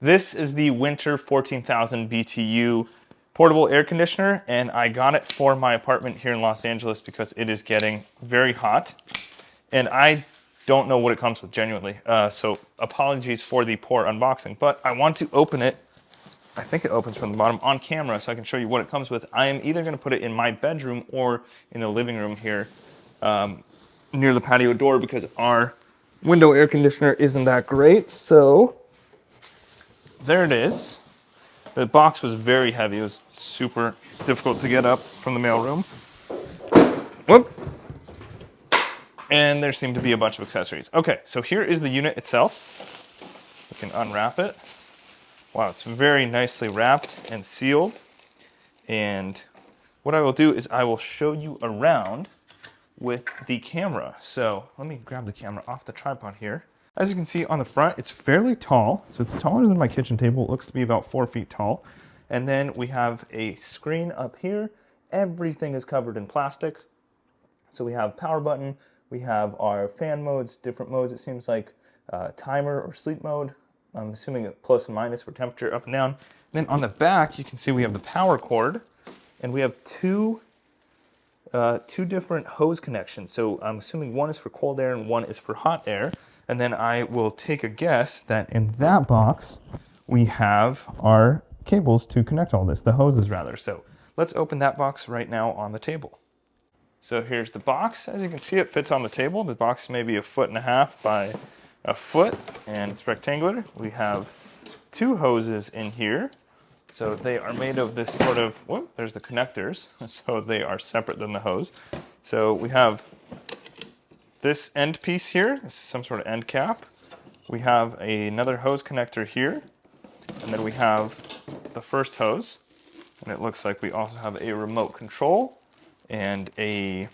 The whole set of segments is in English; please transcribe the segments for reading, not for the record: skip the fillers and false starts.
This is the Whynter 14,000 BTU portable air conditioner, and I got it for my apartment here in Los Angeles because it is getting very hot, and I don't know what it comes with, genuinely. So apologies for the poor unboxing, but I want to open it. I think it opens from the bottom on camera so I can show you what it comes with. I am either going to put it in my bedroom or in the living room here near the patio door because our window air conditioner isn't that great. So there it is. The box was very heavy. It was super difficult to get up from the mailroom. Whoop. And there seemed to be a bunch of accessories. Okay, so here is the unit itself. We can unwrap it. Wow, it's very nicely wrapped and sealed. And what I will do is I will show you around with the camera. So let me grab the camera off the tripod here. As you can see on the front, it's fairly tall. So it's taller than my kitchen table. It looks to be about 4 feet tall. And then we have a screen up here. Everything is covered in plastic. So we have power button. We have our fan modes, different modes. It seems like timer or sleep mode. I'm assuming a plus and minus for temperature up and down. Then on the back, you can see we have the power cord. And we have two different hose connections. So I'm assuming one is for cold air and one is for hot air. And then I will take a guess that in that box, we have our cables to connect all this, the hoses rather. So let's open that box right now on the table. So here's the box. As you can see, it fits on the table. The box may be 1.5 feet by a foot, and it's rectangular. We have two hoses in here. So they are made of this sort of, whoop, there's the connectors. So they are separate than the hose. So we have this end piece here. This is some sort of end cap. We have another hose connector here. And then we have the first hose. And it looks like we also have a remote control and a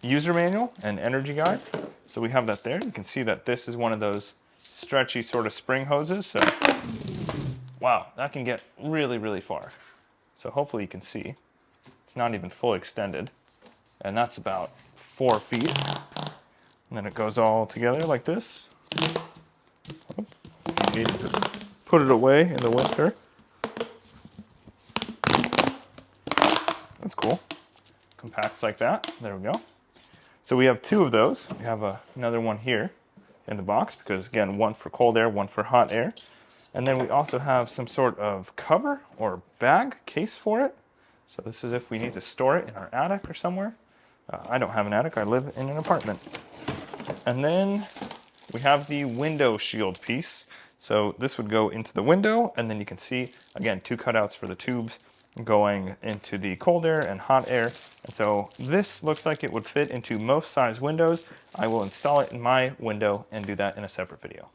user manual and energy guide. So we have that there. You can see that this is one of those stretchy sort of spring hoses. So wow, that can get really, really far. So hopefully you can see. It's not even fully extended. And that's about 4 feet. And then it goes all together like this. You need to put it away in the winter. That's cool. Compacts like that. There we go. So we have two of those. We have another one here in the box because, again, one for cold air, one for hot air. And then we also have some sort of cover or bag case for it. So this is if we need to store it in our attic or somewhere. I don't have an attic. I live in an apartment. And then we have the window shield piece. So this would go into the window, and then you can see, again, two cutouts for the tubes going into the cold air and hot air. And so this looks like it would fit into most size windows. I will install it in my window and do that in a separate video.